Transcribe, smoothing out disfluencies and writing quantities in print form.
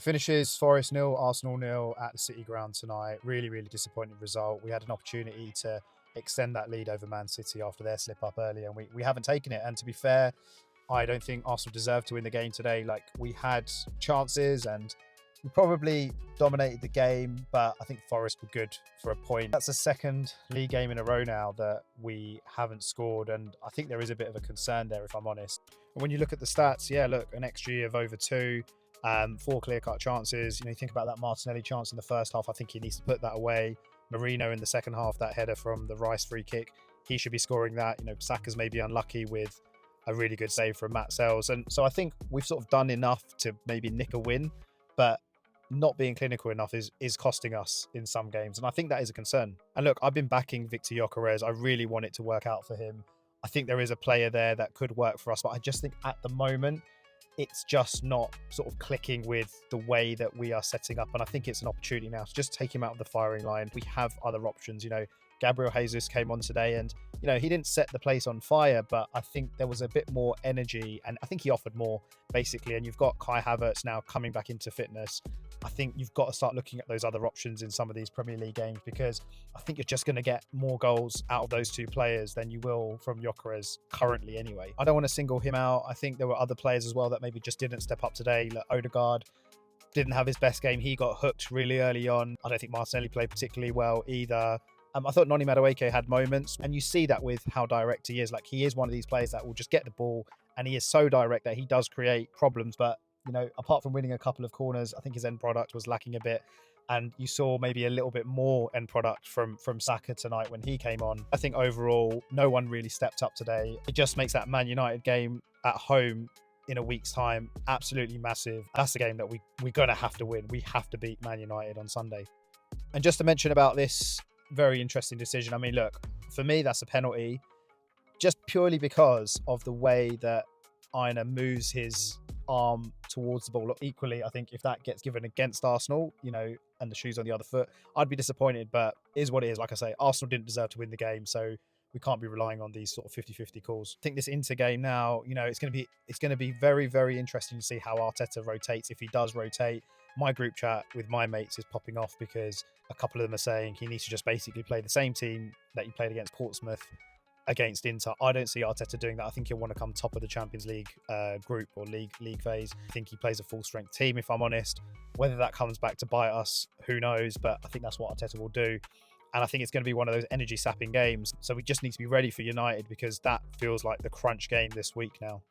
Finishes Forest nil, Arsenal nil at the City ground tonight. Really, really disappointing result. We had an opportunity to extend that lead over Man City after their slip up early, and we haven't taken it. And to be fair, I don't think Arsenal deserved to win the game today. Like, we had chances and we probably dominated the game, but I think Forest were good for a point. That's the second league game in a row now that we haven't scored, and I think there is a bit of a concern there, if I'm honest. And when you look at the stats, yeah, look, an XG of over 2, four clear-cut chances. You think about that Martinelli chance in the first half. I think he needs to put that away. Marino in the second half, that header from the Rice free kick, he should be scoring that. Saka's maybe unlucky with a really good save from Matt Sells. And so I think we've sort of done enough to maybe nick a win, but not being clinical enough is costing us in some games. And I think that is a concern. And look, I've been backing Victor Gyökeres. I really want it to work out for him. I think there is a player there that could work for us, but I just think at the moment, it's just not sort of clicking with the way that we are setting up. And I think it's an opportunity now to just take him out of the firing line. We have other options. Gabriel Jesus came on today and, he didn't set the place on fire, but I think there was a bit more energy and I think he offered more basically. And you've got Kai Havertz now coming back into fitness. I think you've got to start looking at those other options in some of these Premier League games, because I think you're just going to get more goals out of those two players than you will from Gyökeres currently anyway. I don't want to single him out. I think there were other players as well that maybe just didn't step up today. Like Odegaard didn't have his best game. He got hooked really early on. I don't think Martinelli played particularly well either. I thought Noni Madueke had moments, and you see that with how direct he is. Like, he is one of these players that will just get the ball, and he is so direct that he does create problems. But, apart from winning a couple of corners, I think his end product was lacking a bit. And you saw maybe a little bit more end product from Saka tonight when he came on. I think overall, no one really stepped up today. It just makes that Man United game at home in a week's time absolutely massive. That's the game that we're going to have to win. We have to beat Man United on Sunday. And just to mention about this very interesting decision. I mean, look, for me, that's a penalty just purely because of the way that Aina moves his arm towards the ball. Equally, I think if that gets given against Arsenal, and the shoe's on the other foot, I'd be disappointed, but it is what it is. Like I say, Arsenal didn't deserve to win the game, so we can't be relying on these sort of 50-50 calls. I think this Inter game now, it's going to be very, very interesting to see how Arteta rotates, if he does rotate. My group chat with my mates is popping off because a couple of them are saying he needs to just basically play the same team that he played against Portsmouth against Inter. I don't see Arteta doing that. I think he'll want to come top of the Champions League group or league phase. I think he plays a full strength team, if I'm honest. Whether that comes back to bite us, who knows? But I think that's what Arteta will do. And I think it's going to be one of those energy sapping games. So we just need to be ready for United, because that feels like the crunch game this week now.